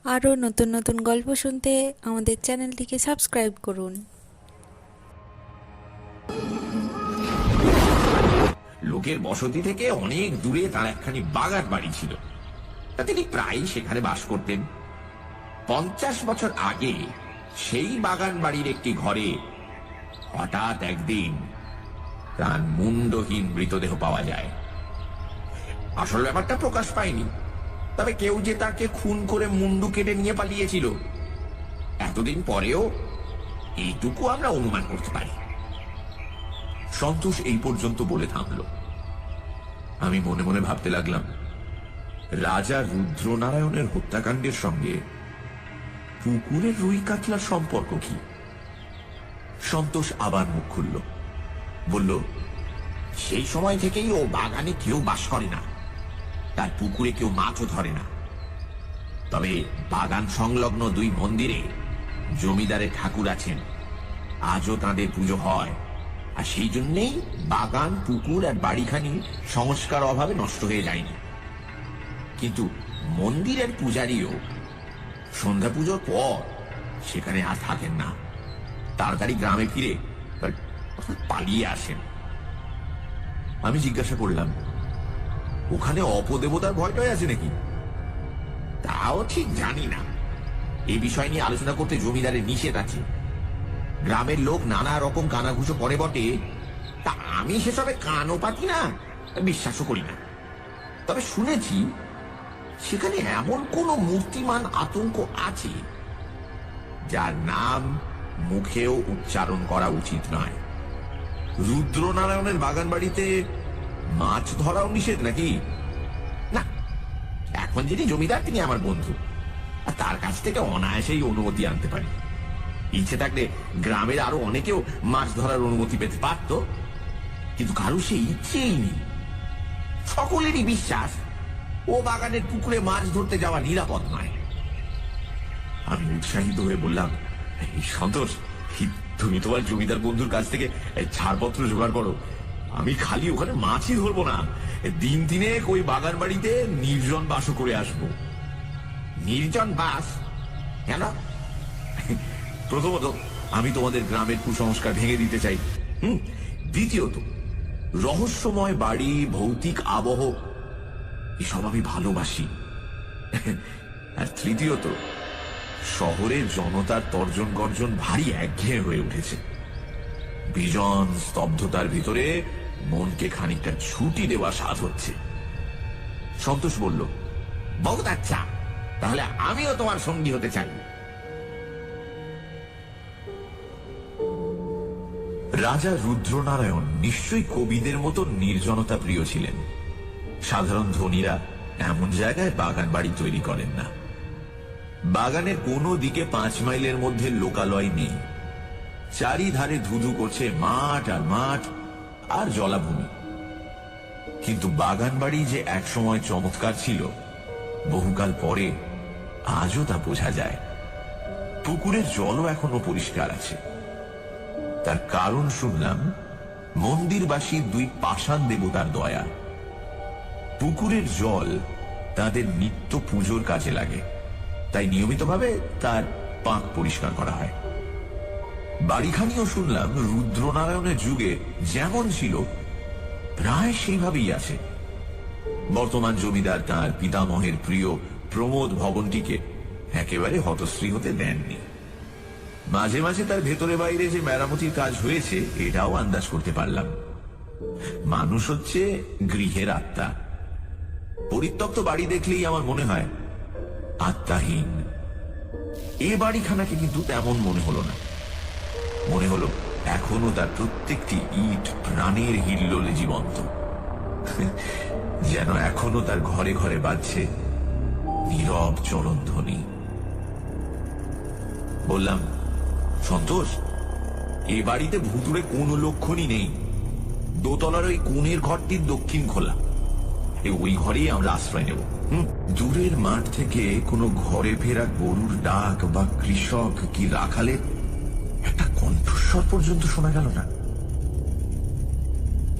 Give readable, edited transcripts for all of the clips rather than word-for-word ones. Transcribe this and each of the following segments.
আরও নতুন নতুন গল্প শুনতে আমাদের চ্যানেলটিকে সাবস্ক্রাইব করুন। লোকের বসতি থেকে অনেক দূরে তার একখানি বাগান বাড়ি ছিল। তা তিনি প্রায়ই সেখানে বাস করতেন। 50 বছর আগে সেই বাগান বাড়ির একটি ঘরে হঠাৎ একদিন তার মুন্ডহীন মৃতদেহ পাওয়া যায়। আসল ব্যাপারটা প্রকাশ পায়নি, তবে কেউ যে তাকে খুন করে মুন্ডু কেটে নিয়ে পালিয়েছিল এতদিন পরেও এইটুকু আমরা অনুমান করতে পারি। সন্তোষ এই পর্যন্ত বলে থামল। আমি মনে মনে ভাবতে লাগলাম, রাজা রুদ্রনারায়ণের হত্যাকাণ্ডের সঙ্গে পুকুরের রুই কাতলার সম্পর্ক কি? সন্তোষ আবার মুখ খুলল, বলল, সেই সময় থেকেই ও বাগানে কেউ বাস করে না, তার পুকুরে কেউ মাছও ধরে না। তবে বাগান সংলগ্ন 2 মন্দিরে জমিদারের ঠাকুর আছেন, আজও তাঁদের পুজো হয়। আর সেই জন্যেই বাগান, পুকুর আর বাড়িখানি সংস্কার অভাবে নষ্ট হয়ে যায়নি। কিন্তু মন্দিরের পূজারীও সন্ধ্যা পুজোর পর সেখানে আর থাকেন না, তাড়াতাড়ি গ্রামে ফিরে পালিয়ে আসেন। আমি জিজ্ঞাসা করলাম, ওখানে অপদেবতার ভয়টাই আছে নাকি? তাও ঠিক জানি না, এই বিষয় নিয়ে আলোচনা করতে জমিদারের নিষেধ আছে। গ্রামের লোক নানা রকম কানাঘুষো করে বটে, তা আমি সেসবে কানও পাতি না, বিশ্বাসও করি না। তবে শুনেছি সেখানে এমন কোন মূর্তিমান আতঙ্ক আছে যার নাম মুখেও উচ্চারণ করা উচিত নয়। রুদ্রনারায়ণের বাগান বাড়িতে মাছ ধরাও নিষেধ নাকি? না, এখন যিনি জমিদার তিনি আমার বন্ধু, আর তার কাছ থেকে অনায়াসেই অনুমতি আনতে পারি। ইচ্ছে থাকলে গ্রামের আরো অনেকেও মাছ ধরার অনুমতি পেতে পারত, কিন্তু কারো সেই ইচ্ছেই নেই। সকলেরই বিশ্বাস ও বাগানের পুকুরে মাছ ধরতে যাওয়া নিরাপদ নয়। আমি উৎসাহিত হয়ে বললাম, সন্তোষ, তুমি তোমার জমিদার বন্ধুর কাছ থেকে ছাড়পত্র জোগাড় করো। আমি খালি ওখানে মাছই ধরবো না, দিন দিনেক ওই বাগান বাড়িতে নির্জন বাসও করে আসবো। নির্জন বাস কেন? প্রথমত, আমি তোমাদের গ্রামের কুসংস্কার ভেঙে দিতে চাই। দ্বিতীয়ত, রহস্যময় বাড়ি, ভৌতিক আবহ এসব আমি ভালোবাসি। আর তৃতীয়ত, শহরের জনতার তর্জন গর্জন ভারী একঘেয়ে হয়ে উঠেছে। বিজন স্তব্ধতার ভিতরে মনকে খানিকটা ছুটি দেওয়া স্বাদ হচ্ছে। সন্তোষ বলল, বহুত আচ্ছা, তাহলে আমিও তোমার সঙ্গী হতে চাই। রাজা রুদ্রনারায়ণ নিশ্চয়ই কবিদের মতো নির্জনতা প্রিয় ছিলেন। সাধারণ ধনীরা এমন জায়গায় বাগান বাড়ি তৈরি করেন না। বাগানের কোনো দিকে 5 মাইলের মধ্যে লোকালয় নেই। চারিধারে ধুধু করছে মাঠ আর মাঠ আর জলাভূমি। কিন্তু বাগান বাড়ি যে একসময় চমৎকার ছিল, বহুকাল পরে আজও তা বোঝা যায়। পুকুরের জলও এখনো পরিষ্কার আছে। তার কারণ শুনলাম মন্দিরবাসী 2 পাষাণ দেবতার দয়া। পুকুরের জল তাদের নিত্য পুজোর কাজে লাগে, তাই নিয়মিতভাবে তার পাক পরিষ্কার করা হয়। বাড়িখানিও শুনলাম রুদ্রনারায়ণের যুগে যেমন ছিল প্রায় সেইভাবেই আছে। বর্তমান জমিদার তার পিতামহের প্রিয় প্রমোদ ভবনটিকে একেবারে হতশ্রী হতে দেননি। মাঝে মাঝে তার ভেতরে বাইরে যে মেরামতির কাজ হয়েছে এটাও আন্দাজ করতে পারলাম। মানুষ হচ্ছে গৃহের আত্মা। পরিত্যক্ত বাড়ি দেখলেই আমার মনে হয় আত্মাহীন। এ বাড়িখানাকে কিন্তু তেমন মনে হলো না। মনে হলো এখনো তার প্রত্যেকটি ইট প্রাণের হিল্লোলে জীবন্ত, যেন এখনো তার ঘরে ঘরে বাজছে নীরব চরণধ্বনি। বললাম, সন্তোষ, এ বাড়িতে ভুতুড়ে কোনো লক্ষণই নেই। দোতলার ওই কোণের ঘরটির দক্ষিণ খোলা, ওই ঘরেই আমরা আশ্রয় নেব। দূরের মাঠ থেকে কোনো ঘরে ফেরা গরুর ডাক বা কৃষক কি রাখালের একটা কণ্ঠস্বর পর্যন্ত শোনা গেল না।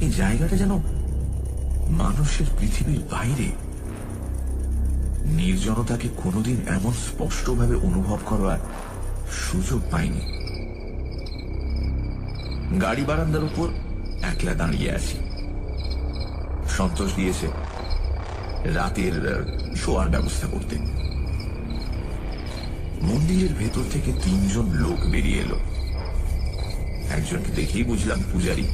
এই জায়গাটা যেন মানুষের পৃথিবীর বাইরে, নির্জনতাকে কোনোদিন এমন স্পষ্টভাবে অনুভব করার সুযোগ পাইনি। গাড়ি বারান্দার উপর একলা দাঁড়িয়ে আছি। সন্তোষ দিয়েছে রাতের শোয়ার ব্যবস্থা করতে। মন্দিরের ভেতর থেকে 3 জন লোক বেরিয়ে এলো। একজনকে দেখেই বুঝলাম পূজারী।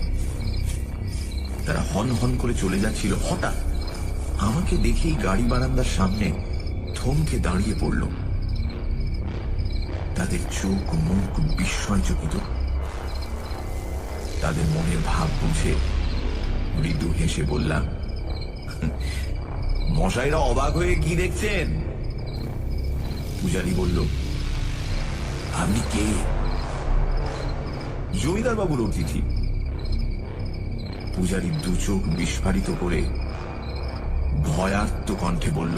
তারা হন হন করে চলে যাচ্ছিল। হঠাৎ আমাকে দেখেই গাড়ি বারান্দার সামনে থমকে দাঁড়িয়ে পড়ল। তাদের চোখ মুখ বিস্ময়চকিত। তাদের মনের ভাব বুঝে মৃদু হেসে বললাম, মশাইরা অবাক হয়ে কি দেখছেন? পূজারী বলল, আপনি কে? জমিদার বাবুর অতিথি। পূজারী 2 চোখ বিস্ফারিত করে ভয়ার্ত কণ্ঠে বলল,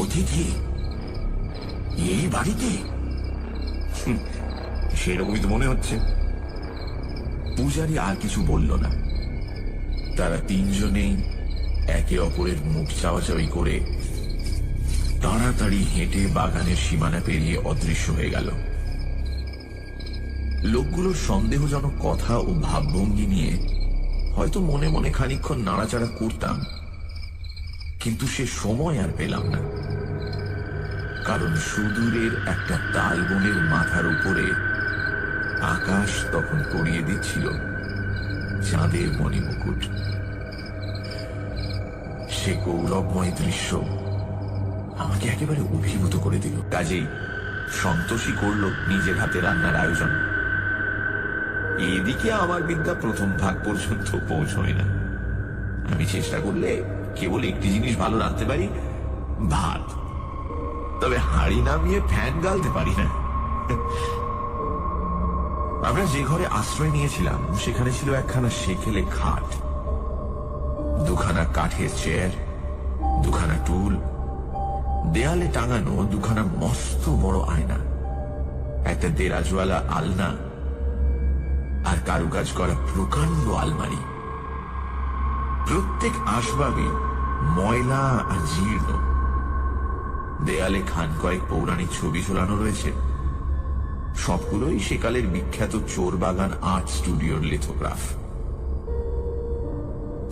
অতিথি এই বাড়িতে? সেরকমই তো মনে হচ্ছে। পূজারী আর কিছু বলল না। তারা 3 জনেই একে অপরের মুখ চাওয়াচাওয়ি করে তাড়াতাড়ি হেঁটে বাগানের সীমানা পেরিয়ে অদৃশ্য হয়ে গেল। লোকগুলোর সন্দেহজনক কথা ও ভাবভঙ্গি নিয়ে হয়তো মনে মনে খানিকক্ষণ নাড়াচাড়া করতাম, কিন্তু সে সময় আর পেলাম না। কারণ সুদূরের একটা তালবনের মাথার উপরে আকাশ তখন পরিয়ে দিচ্ছিল চাঁদের মণিমুকুট। সে গৌরবময় দৃশ্য আমাকে একেবারে অভিভূত করে দিল। কাজেই সন্তোষী করল নিজের হাতে রান্নার আয়োজন। এদিকে আমার বিদ্যা প্রথম ভাগ পর্যন্ত পৌঁছয় না। আমি চেষ্টা করলে কেবল একটি জিনিস ভালো রাঁধতে পারি, ভাত। তবে হাঁড়ি নামিয়ে ফ্যান গালতে পারি না। আমরা যে ঘরে আশ্রয় নিয়েছিলাম সেখানে ছিল একখানা সেকেলে খাট, 2খানা কাঠের চেয়ার, 2খানা টুল, দেয়ালে টাঙানো 2খানা মস্ত বড় আয়না, একটা দেরাজওয়ালা আলনা আর কারুকাজ করা প্রকাণ্ড আলমারি। প্রত্যেক আসবাবে ময়লা আর জীর্ণ। দেয়ালে খান কয়েক পৌরাণিক ছবি ঝোলানো রয়েছে। সবগুলোই সেকালের বিখ্যাত চোর বাগান আর্ট স্টুডিওর লিথোগ্রাফ।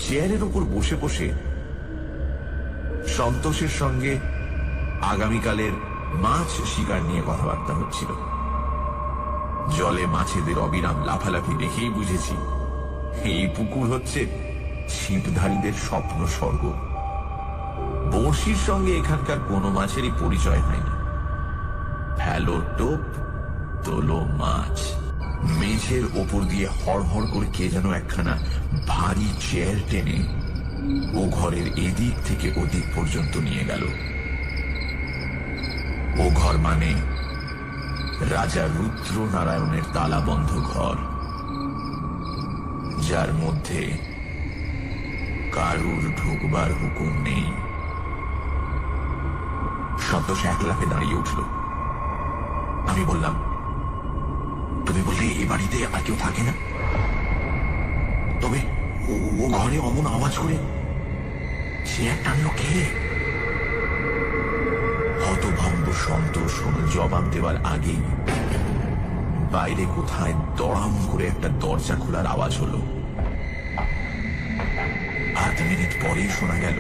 চেয়ারের উপর বসে বসে সন্তোষের সঙ্গে আগামীকালের মাছ শিকার নিয়ে কথাবার্তা হচ্ছিল। জলে মাছেদের অবিরাম লাফালাফি দেখেই বুঝেছি এই পুকুর হচ্ছে ছিপধারীদের স্বপ্ন স্বর্গ। বড়শির সঙ্গে এখানকার কোনো মাছেরই পরিচয় হয়নি। ফেলো টোপ, তোলো মাছ। মেঝের ওপর দিয়ে হড়হড় করে কে যেন একখানা ভারী চেয়ার টেনে ও ঘরের এদিক থেকে ওদিক পর্যন্ত নিয়ে গেল। ও ঘর মানে রাজা রুদ্র নারায়ণের তালাবন্ধ ঘর, যার মধ্যে কারুর ঢুকবার হুকুম নেই। সন্তোষ এক লাফে দাঁড়িয়ে উঠল। আমি বললাম, তুমি বললে এই বাড়িতে আর কেউ থাকে না? তবে ও ঘরে অমন আওয়াজ করে সে এক টানলো কে? হতভম্ব সন্তোষ কোনো জবাব দেওয়ার আগেই বাইরে কোথায় দড়াম করে একটা দরজা খোলার আওয়াজ হলো। 8 মিনিট পরেই শোনা গেল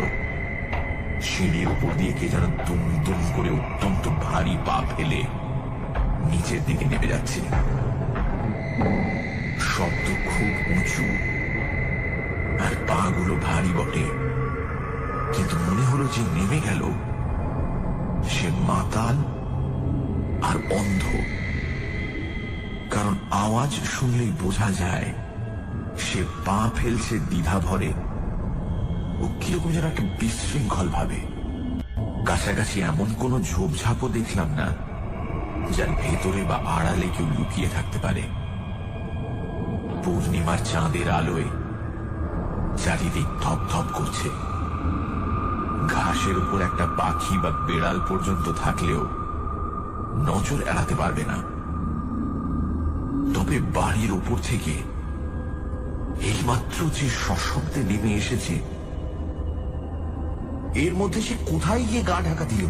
সিঁড়ির উপর দিয়ে কে যেন দুম দুম করে অত্যন্ত ভারী পা ফেলে নিচের দিকে নেমে যাচ্ছে। শব্দ খুব উঁচু আর পা গুলো ভারী বটে, কিন্তু মনে হলো যে নেমে গেল সে মাতাল আর অন্ধ। কারণ আওয়াজ শুনলেই বোঝা যায় সে পা ফেলছে দ্বিধা ভরে ও কিরকম যেন একটা বিশৃঙ্খল ভাবে। কাছাকাছি এমন কোন ঝোপঝাপও দেখলাম না যার ভেতরে বা আড়ালে কেউ লুকিয়ে থাকতে পারে। পূর্ণিমার চাঁদের আলোয় চারিদিক ধপধপ করছে। ঘাসের উপর একটা পাখি বা বেড়াল পর্যন্ত থাকলেও নজর এড়াতে পারবে না। তবে বাড়ির উপর থেকে এইমাত্র যে সশব্দে নেমে এসেছে এর মধ্যে সে কোথায় গিয়ে গা ঢাকা দিল?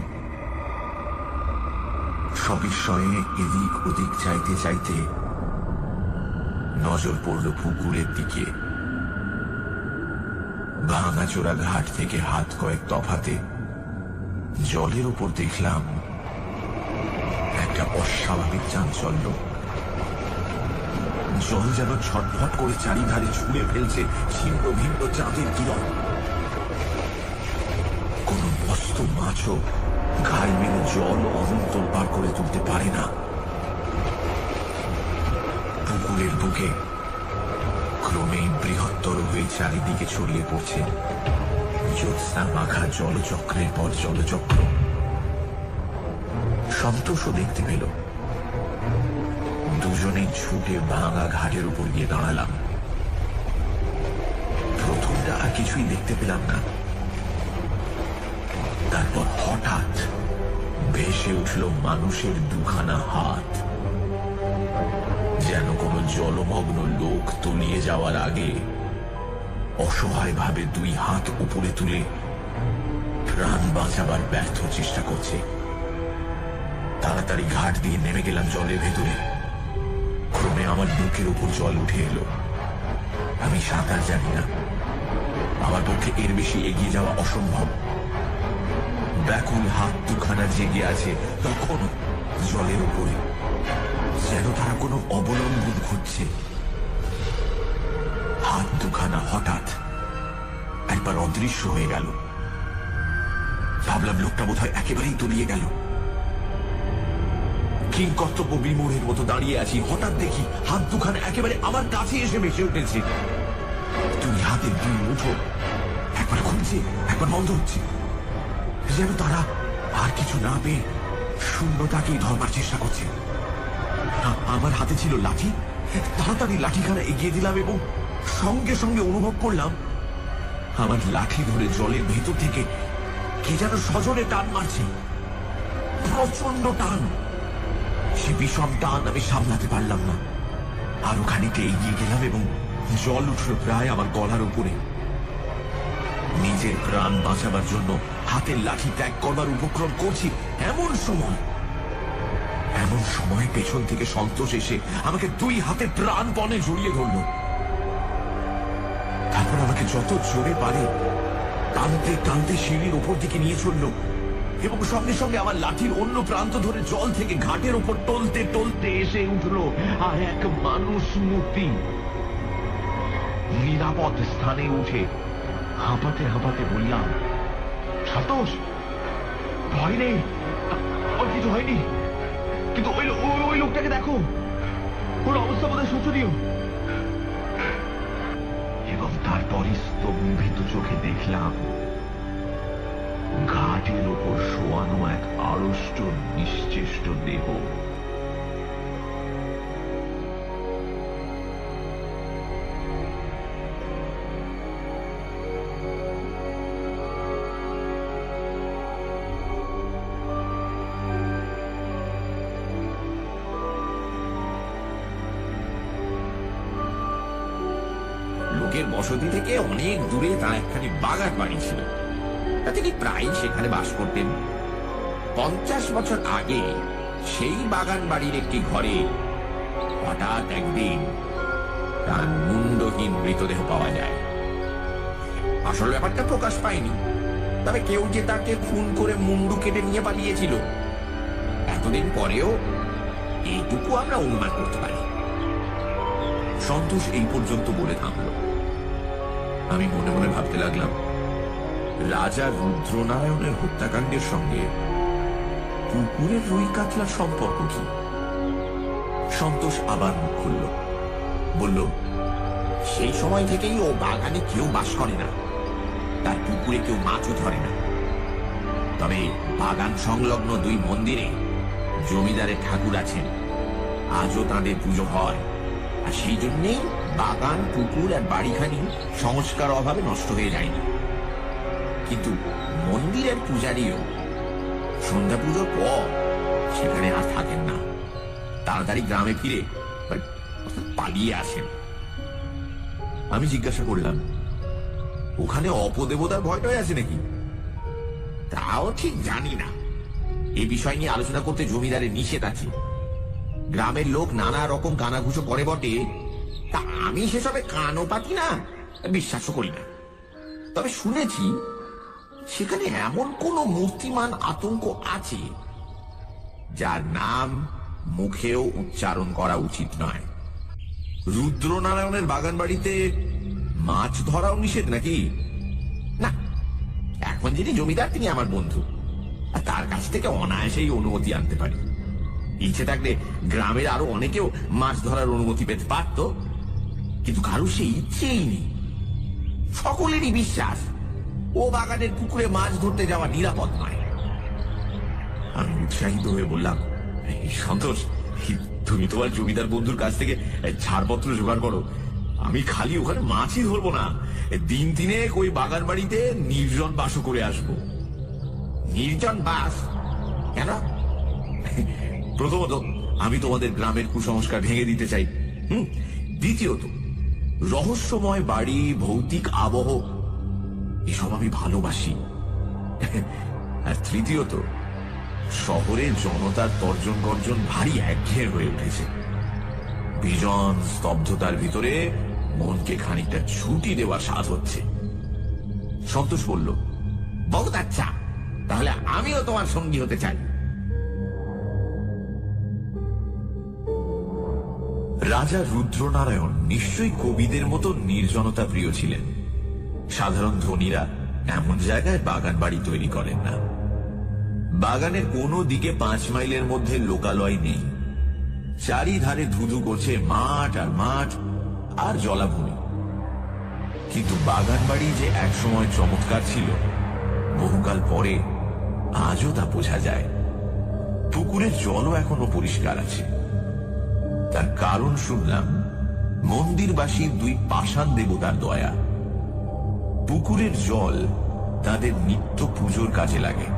সবিস্ময়ে এদিক ওদিক চাইতে চাইতে নজর পড়ল পুকুরের দিকে। ভাঙাচোরা ঘাট থেকে হাত কয়েক তফাতে জলের উপর দেখলাম একটা অস্বাভাবিক চাঞ্চল্য। জল যেন ছটফট করে চারিধারে ছুঁড়ে ফেলছে ছিন্ন ভিন্ন চাঁদের কিরণ। কোন মস্ত মাছও ঘাই মেরে জল অনন্তর পার করে তুলতে পারে না। পুকুরের বুকে ক্রমেই বৃহত্তর হয়ে চারিদিকে ছড়িয়ে পড়ছে জ্যোৎস্না মাখা জলচক্রের পর জলচক্র। সন্তোষও দেখতে পেল। দুজনেই ছুটে ভাঙা ঘাটের উপর গিয়ে দাঁড়ালাম। প্রথমটা আর কিছুই দেখতে পেলাম না। তারপর হঠাৎ ভেসে উঠল মানুষের দুখানা হাত, যেন কোনো জলমগ্ন লোক তলিয়ে যাওয়ার আগে অসহায়ভাবে দুই হাত উপরে তুলে প্রাণ বাঁচাবার ব্যর্থ চেষ্টা করছে। তাড়াতাড়ি ঘাট দিয়ে নেমে গেলাম জলের ভেতরে। ক্রমে আমার বুকের উপর জল উঠে এলো। আমি সাঁতার জানি না, আমার পক্ষে এর বেশি এগিয়ে যাওয়া অসম্ভব। ব্যাকুল হাত দুখানা জেগে আছে তখনও জলের উপরে, যেন তারা কোনো অবলম্বন খুঁজছে। হাত দুখানা হঠাৎ একবার অদৃশ্য হয়ে গেল। ভাবলাম লোকটা বোধহয় একেবারেই তলিয়ে গেল। কিংকর্তব্য বিমূঢ়ের মতো দাঁড়িয়ে আছি। হঠাৎ দেখি হাত দুখানা একেবারে আমার কাছে এসে ভেসে উঠেছে। তুমি হাতের দুই মুঠো একবার খুলছে, একবার বন্ধ হচ্ছে, যেন তারা আর কিছু না পেয়ে শূন্যতাকেই ধরবার চেষ্টা করছে। আমার হাতে ছিল লাঠি। তাড়াতাড়ি লাঠিখানা এগিয়ে দিলাম এবং সঙ্গে সঙ্গে অনুভব করলাম আমার লাঠি ধরে জলের ভেতর থেকে কে যেন সজোরে টান মারছে। প্রচন্ড টান। সে বিষম টান আমি সামলাতে পারলাম না। আরো খানিকটা এগিয়ে গেলাম এবং জল উঠল প্রায় আমার গলার উপরে। নিজের প্রাণ বাঁচাবার জন্য হাতের লাঠি ত্যাগ করবার উপক্রম করছি। এমন সময় পেছন থেকে সন্তোষ এসে আমাকে দুই হাতে প্রাণপণে জড়িয়ে ধরল। তারপর আমাকে যত জোরে পারে টানতে টানতে সিঁড়ির ওপর দিকে নিয়ে চলল এবং সঙ্গে সঙ্গে আমার লাঠির অন্য প্রান্ত ধরে জল থেকে ঘাটের ওপর টলতে টলতে এসে উঠল আর এক মানুষ মূর্তি। নিরাপদ স্থানে উঠে হাঁপাতে হাঁপাতে বললাম, সন্তোষ, ভয় নেই, ওর কিছু হয়নি, কিন্তু ওই লোকটাকে দেখো, ওর অবস্থা বোধহয় শোচনীয়। এবং তারপরই স্তম্ভিত চোখে দেখলাম ঘাটের ওপর শোয়ানো এক আড়ষ্ট নিশ্চেষ্ট দেহ। লোকের বসতি থেকে অনেক দূরে তার একখানি বাগান বাড়ি ছিল। তিনি প্রায় সেখানে বাস করতেন। 50 বছর আগে সেই বাগান বাড়ির একটি ঘরে হঠাৎ একদিন তার মুন্ডহীন মৃতদেহ পাওয়া যায়। আসল ব্যাপারটা প্রকাশ পায়নি, তবে কেউ যে তাকে খুন করে মুন্ডু কেটে নিয়ে পালিয়েছিল এতদিন পরেও এইটুকু আমরা অনুমান করতে পারি। সন্তোষ এই পর্যন্ত বলে থামল। আমি মনে মনে ভাবতে লাগলাম, রাজা রুদ্রনারায়ণের হত্যাকাণ্ডের সঙ্গে পুকুরের রুই কাতলার সম্পর্ক কি? সন্তোষ আবার মুখ খুলল, বলল, সেই সময় থেকেই ও বাগানে কেউ বাস করে না, তার পুকুরে কেউ মাছও ধরে না। তবে বাগান সংলগ্ন দুই মন্দিরে জমিদারের ঠাকুর আছেন, আজও তাঁদের পুজো হয়, আর সেই জন্যেই বাগান, পুকুর আর বাড়িখানি সংস্কার অভাবে নষ্ট হয়ে যায়নি। কিন্তু মন্দিরের পূজারীও সন্ধ্যা পুজোর পর সেখানে আর থাকেন না, তাড়াতাড়ি গ্রামে ফিরে পালিয়ে আসেন। আমি জিজ্ঞাসা করলাম, ওখানে অপদেবতার ভয়টাই আছে নাকি? তাও ঠিক জানি না। এ বিষয় নিয়ে আলোচনা করতে জমিদারের নিষেধ আছে। গ্রামের লোক নানা রকম কানাঘুষো করে বটে, তা আমি সেসবে কানও পাতি না, বিশ্বাসও করি না। তবে শুনেছি সেখানে এমন কোন মূর্তিমান আতঙ্ক আছে যার নাম মুখেও উচ্চারণ করা উচিত নয়। রুদ্রনারায়ণের বাগান বাড়িতে মাছ ধরাও নিষেধ নাকি? না, এখন যিনি জমিদার তিনি আমার বন্ধু, আর তার কাছ থেকে অনায়াসেই অনুমতি আনতে পারি। ইচ্ছে থাকলে গ্রামের আরো অনেকেও মাছ ধরার অনুমতি পেতে পারত, কিন্তু কারো সেই ইচ্ছেই নেই। সকলেরই বিশ্বাস ও বাগানের পুকুরে মাছ ধরতে যাওয়া নিরাপদ নয়। আমি উৎসাহিত হয়ে বললাম, সন্তোষ, তুমি তোমার জমিদার বন্ধুর কাছ থেকে ছাড়পত্র জোগাড় করো। আমি খালি ওখানে মাছই ধরবো না, দিন তিনেক ওই বাগান বাড়িতে নির্জন বাসও করে আসবো। নির্জন বাস কেন? প্রথমত, আমি তোমাদের গ্রামের কুসংস্কার ভেঙে দিতে চাই। দ্বিতীয়ত, রহস্যময় বাড়ি, ভৌতিক আবহ এসব আমি ভালোবাসি। আর তৃতীয়ত, শহরের জনতার তর্জন গর্জন ভারী একঘেয়ে হয়ে উঠেছে। বিজন স্তব্ধতার ভিতরে মনকে খানিকটা ছুটি দেওয়ার স্বাদ হচ্ছে। সন্তোষ বলল, বহুত আচ্ছা, তাহলে আমিও তোমার সঙ্গী হতে চাই। রাজা রুদ্রনারায়ণ নিশ্চয়ই কবিদের মতো নির্জনতা প্রিয় ছিলেন। সাধারণ ধনীরা এমন জায়গায় বাগান বাড়ি তৈরি করেন না। বাগানের কোনো দিকে 5 মাইলের মধ্যে লোকালয় নেই। চারিধারে ধুধু করছে মাঠ আর মাঠ আর জলাভূমি। কিন্তু বাগান বাড়ি যে একসময় চমৎকার ছিল, বহুকাল পরে আজও তা বোঝা যায়। পুকুরের জলও এখনো পরিষ্কার আছে। তার কারণ শুনলাম মন্দিরবাসী 2 পাষাণ দেবতার দয়া। পুকুরের জল তাদের নিত্য পুজোর কাজে লাগে,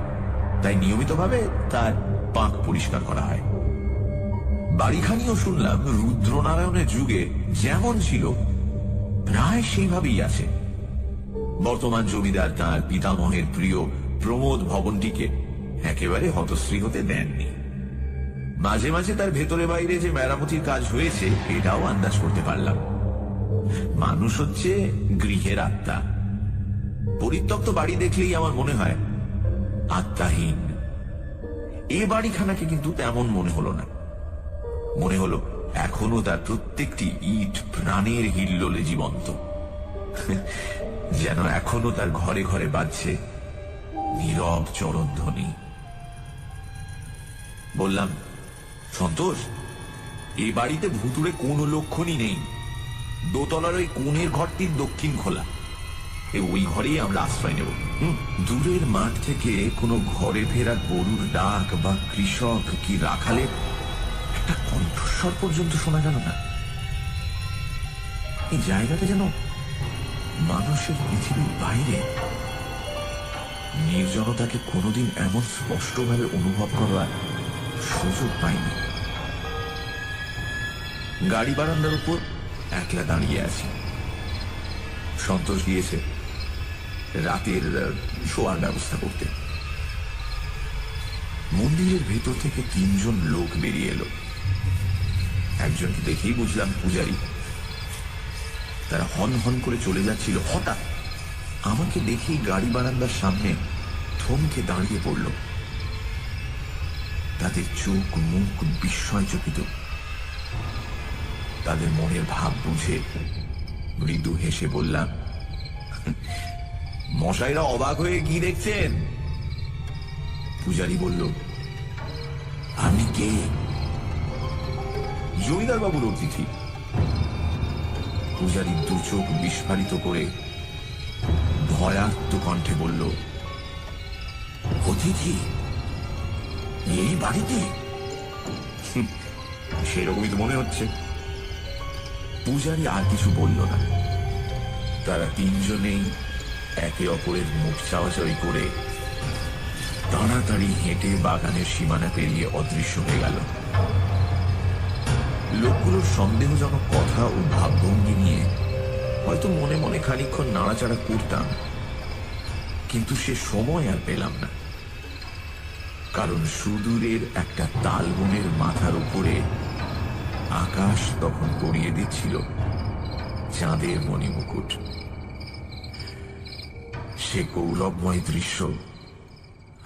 তাই নিয়মিতভাবে তার পাক পরিষ্কার করা হয়। বাড়িখানিও শুনলাম রুদ্রনারায়ণের যুগে যেমন ছিল প্রায় সেইভাবেই আছে। বর্তমান জমিদার তার পিতামহের প্রিয় প্রমোদ ভবনটিকে একেবারে হতশ্রী হতে দেননি। মাঝে মাঝে তার ভেতরে বাইরে যে মেরামতির কাজ হয়েছে এটাও আন্দাজ করতে পারলাম। মানুষ হচ্ছে গৃহের আত্মা। পরিত্যক্ত বাড়ি দেখলেই আমার মনে হয় আত্মাহীন। এ বাড়িখানাকে কিন্তু তেমন মনে হলো না। মনে হলো এখনো তার প্রত্যেকটি ইট প্রাণের হিল্লোলে জীবন্ত, যেন এখনো তার ঘরে ঘরে বাজছে নীরব চরণধ্বনি। বললাম, সন্তোষ, এই বাড়িতে ভুতুড়ে কোনো লক্ষণই নেই। দোতলার ওই কোণের ঘরটির দক্ষিণ খোলা, ওই ঘরেই আমরা আশ্রয় নেব। দূরের মাঠ থেকে কোনো ঘরে ফেরা গরুর ডাক বা কৃষক কি রাখালের একটা কণ্ঠস্বর পর্যন্ত শোনা গেল না। এই জায়গাটা যেন মানুষের পৃথিবীর বাইরে। নির্জনতাকে কোনোদিন এমন স্পষ্টভাবে অনুভব করার সুযোগ পাইনি। গাড়ি বারান্দার উপর একলা দাঁড়িয়ে আছি। সন্তোষ গিয়েছে রাতের শোয়ার ব্যবস্থা করতে। মন্দিরের ভেতর থেকে 3 জন লোক বেরিয়ে এলো। একজনকে দেখেই বুঝলাম পূজারী। তারা হন হন করে চলে যাচ্ছিল। হঠাৎ আমাকে দেখেই গাড়ি বারান্দার সামনে থমকে দাঁড়িয়ে পড়ল। তাদের চোখ মুখ বিস্ময়চকিত। তাদের মনের ভাব বুঝে মৃদু হেসে বললাম, মশাইরা অবাক হয়ে কি দেখছেন? পূজারী বলল, আপনি কে? জমিদার বাবুর অতিথি। পূজারী 2 চোখ বিস্ফারিত করে ভয়ার্ত কণ্ঠে বলল, অতিথি এই বাড়িতে? সেরকমই তো মনে হচ্ছে। পূজারী আর কিছু বলল না। তারা 3 জনেই একে অপরের মুখ চাওয়াচাওয়ি করে তাড়াতাড়ি হেঁটে বাগানের সীমানা পেরিয়ে অদৃশ্য হয়ে গেল। লোকগুলোর সন্দেহজনক কথা ও ভাবভঙ্গি নিয়ে হয়তো মনে মনে খানিকক্ষণ নাড়াচাড়া করতাম, কিন্তু সে সময় আর পেলাম না। কারণ সুদূরের একটা তালবনের মাথার উপরে আকাশ তখন গড়িয়ে দিচ্ছিল চাঁদের মণিমুকুট। সে গৌরবময় দৃশ্য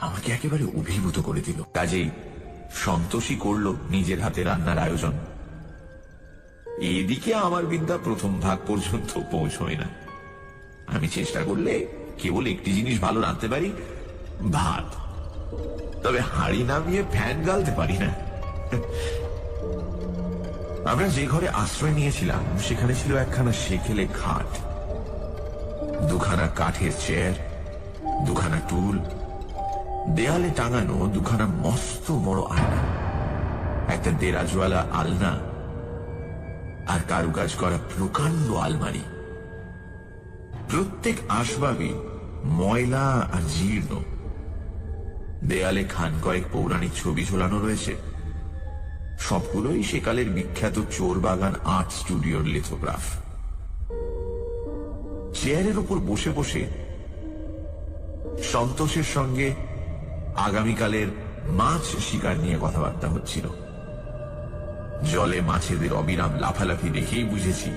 আমাকে একেবারে অভিভূত করে দিল। কাজেই সন্তোষী করল নিজের হাতে রান্নার আয়োজন। এদিকে আমার বিদ্যা প্রথম ভাগ পর্যন্ত পৌঁছয় না। আমি চেষ্টা করলে কেবল একটি জিনিস ভালো রাঁধতে পারি, ভাত। তবে হাঁড়ি নামিয়ে ফ্যান গালতে পারি না। আমরা যে ঘরে আশ্রয় নিয়েছিলাম সেখানে ছিল একখানা সেকেলে খাট, দুখানা কাঠের চেয়ার, দুখানা টুল, দেয়ালে টাঙানো দুখানা মস্ত বড় আয়না, একটা দেরাজওয়ালা আলনা, আর কারুকাজ করা প্রকাণ্ড আলমারি। প্রত্যেক আসবাবই ময়লা আর জীর্ণ। দেয়ালে খান কয়েক পৌরাণিক ছবি ঝোলানো রয়েছে, সবগুলোই সেকালের বিখ্যাত চোর বাগান আর্ট স্টুডিওর লিথোগ্রাফ। চেয়ারের উপর বসে বসে সন্তোষের সঙ্গে আগামীকালের মাছ শিকার নিয়ে কথাবার্তা হচ্ছিল। জলে মাছেদের অবিরাম লাফালাফি দেখেই বুঝেছি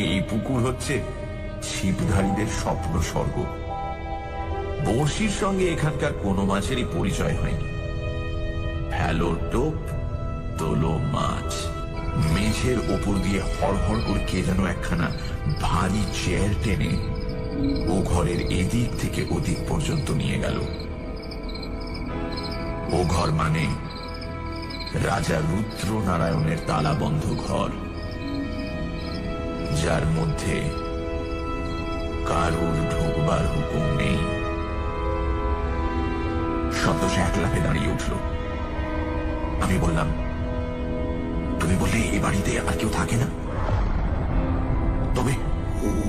এই পুকুর হচ্ছে ছিপধারীদের স্বপ্ন স্বর্গ। বড়শির সঙ্গে এখানকার কোনো মাছেরই পরিচয় হয়নি। ফেলো টোপ, তোলো মাছ। মেঝের ওপর দিয়ে হড়হড় করে কে যেন একখানা ভারী চেয়ার টেনে ও ঘরের এদিক থেকে ওদিক পর্যন্ত নিয়ে গেল। ও ঘর মানে রাজা রুদ্র নারায়ণের তালাবন্ধ ঘর, যার মধ্যে কারোর ঢোকবার হুকুম নেই। সন্তোষ এক লাফে দাঁড়িয়ে উঠল। আমি বললাম, তুমি বললে এ বাড়িতে আর কেউ থাকে না? তবে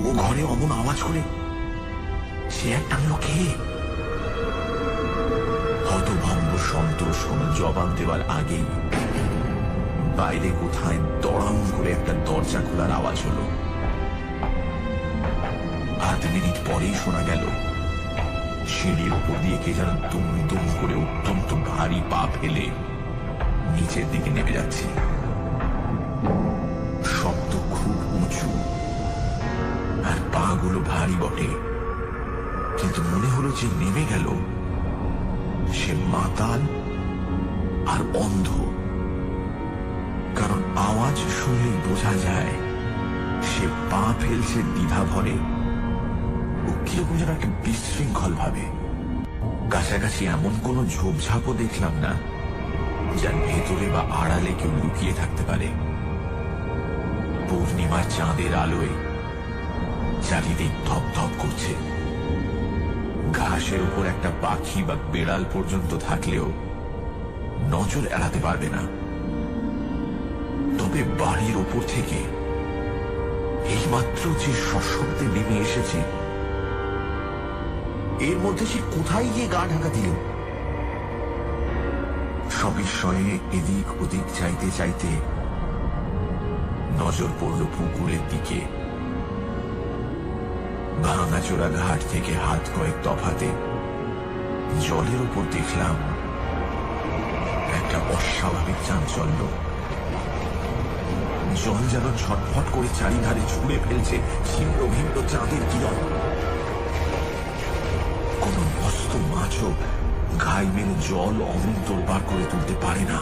ও ঘরে অমন আওয়াজ করে সে এক টানলো কে? হতভম্ব সন্তোষ কোনো জবাব দেওয়ার আগেই বাইরে কোথায় দড়াম করে একটা দরজা খোলার আওয়াজ হলো। আধ মিনিট পরেই শোনা গেল সিঁড়ির উপর দিয়ে কে যেন দুম দুম করে অত্যন্ত ভারী পা ফেলে নিচের দিকে নেমে যাচ্ছে। শব্দ খুব উঁচু আর পা গুলো ভারী বটে, কিন্তু মনে হলো যে নেমে গেল সে মাতাল আর অন্ধ। কারণ আওয়াজ শুনলেই বোঝা যায় সে পা ফেলছে দ্বিধা ভরে ও কিরকম যেন একটা বিশৃঙ্খল ভাবে। কাছাকাছি এমন কোন ঝোপঝাপও দেখলাম না যার ভেতরে বা আড়ালে কেউ লুকিয়ে থাকতে পারে। পূর্ণিমার চাঁদের আলোয় চারিদিক ধপধপ করছে। ঘাসের উপর একটা পাখি বা বেড়াল পর্যন্ত থাকলেও নজর এড়াতে পারবে না। তবে বাড়ির ওপর থেকে এইমাত্র যে সশব্দে নেমে এসেছে, এর মধ্যে সে কোথায় গিয়ে গা ঢাকা দিল? সবিস্ময়ে এদিক ওদিক চাইতে চাইতে নজর পড়ল পুকুরের দিকে। ভাঙাচোরা ঘাট থেকে হাত কয়েক তফাতে জলের উপর দেখলাম একটা অস্বাভাবিক চাঞ্চল্য। জল যেন ছটফট করে চারিধারে ছুঁড়ে ফেলছে ছিন্ন ভিন্ন চাঁদের কিরণ। কোন মস্ত মাছও ঘাই মেরে জল অমন তোলবার করে তুলতে পারে না।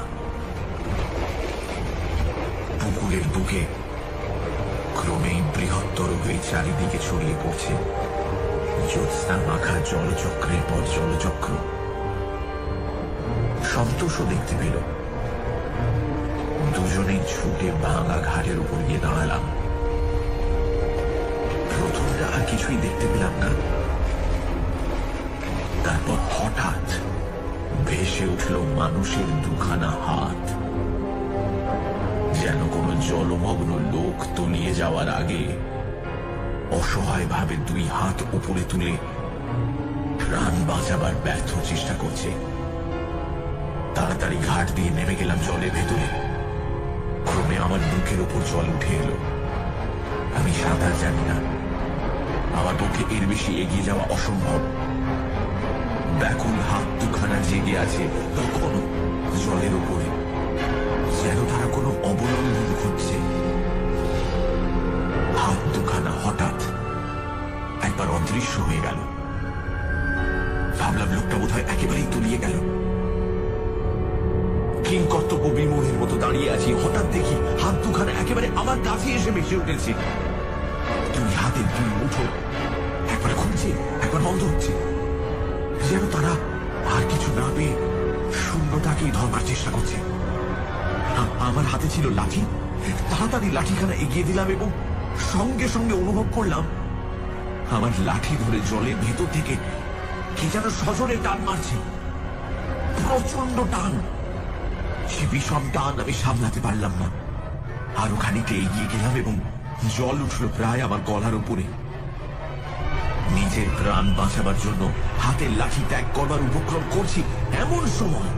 পুকুরের বুকে ক্রমেই বৃহত্তর হয়ে চারিদিকে ছড়িয়ে পড়ছে জ্যোৎস্না মাখা জলচক্রের পর জলচক্র। সন্তোষও দেখতে পেল। দুজনেই ছুটে ভাঙা ঘাটের উপর গিয়ে দাঁড়ালাম। প্রথমটা আর কিছুই দেখতে পেলাম না। তারপর হঠাৎ ভেসে উঠল মানুষের দুখানা হাত, যেন কোন জলমগ্ন লোক তলিয়ে যাওয়ার আগে অসহায় ভাবে দুই হাত উপরে তুলে প্রাণ বাঁচাবার ব্যর্থ চেষ্টা করছে। তাড়াতাড়ি ঘাট দিয়ে নেমে গেলাম জলের ভেতরে। ক্রমে আমার বুকের ওপর জল উঠে এলো। আমি সাঁতার জানি না, আমার পক্ষে এর বেশি এগিয়ে যাওয়া অসম্ভব। ব্যাকুল হাত দুখানা লাঠিখানা জেগে আছে তখনও জলের উপরে, যেন তারা কোনো অবলম্বন খুঁজছে। হাত দুখানা হঠাৎ একবার অদৃশ্য হয়ে গেল। ভাবলাম লোকটা বোধহয় একেবারেই তলিয়ে গেল। কিংকর্তব্য বিমূঢ়ের মতো দাঁড়িয়ে আছি, হঠাৎ দেখি হাত দুখানা একেবারে আমার কাছে এসে ভেসে উঠেছে। দুই হাতের দুই মুঠো একবার খুলছে, একবার বন্ধ হচ্ছে, যেন তারা আর কিছু না পেয়ে শূন্যতাকেই ধরবার চেষ্টা করছে। আমার হাতে ছিল লাঠি। তাড়াতাড়ি লাঠিখানা এগিয়ে দিলাম এবং সঙ্গে সঙ্গে অনুভব করলাম আমার লাঠি ধরে জলের ভেতর থেকে কি যেন সজোরে টান মারছে, প্রচন্ড টান। সে বিষম টান আমি সামলাতে পারলাম না। আরো খানিকটা এগিয়ে গেলাম এবং জল উঠল প্রায় আমার গলার উপরে। নিজের প্রাণ বাঁচাবার জন্য হাতের লাঠি ত্যাগ করবার উপক্রম করছি, এমন সময়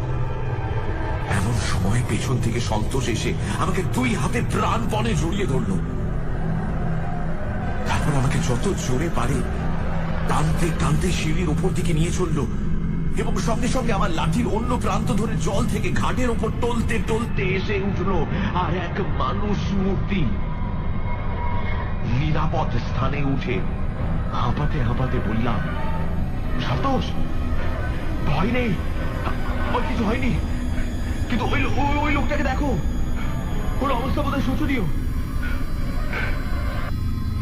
পেছন থেকে সন্তোষ এসে আমাকে দুই হাতে প্রাণপণে জড়িয়ে ধরল। তারপর আমাকে যত জোরে পারে টানতে টানতে সিঁড়ির উপর দিকে নিয়ে চলল এবং সঙ্গে সঙ্গে আমার লাঠির অন্য প্রান্ত ধরে জল থেকে ঘাটের উপর টলতে টলতে এসে উঠল আর এক মানুষ মূর্তি। নিরাপদ স্থানে উঠে হাঁপাতে হাঁপাতে বললাম, সন্তোষ, ভয় নেই, ওর কিছু হয়নি, কিন্তু ওই লোকটাকে দেখো, ওর অবস্থা বোধহয় শোচনীয়।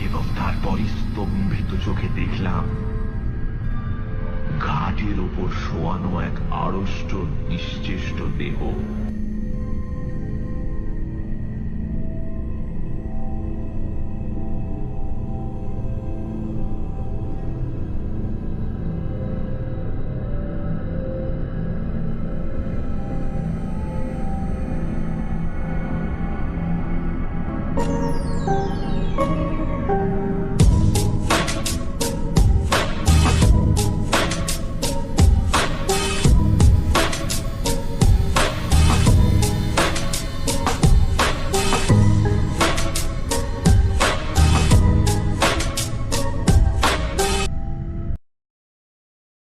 এবং তারপরই স্তম্ভিত চোখে দেখলাম ঘাটের উপর শোয়ানো এক আড়ষ্ট নিশ্চেষ্ট দেহ।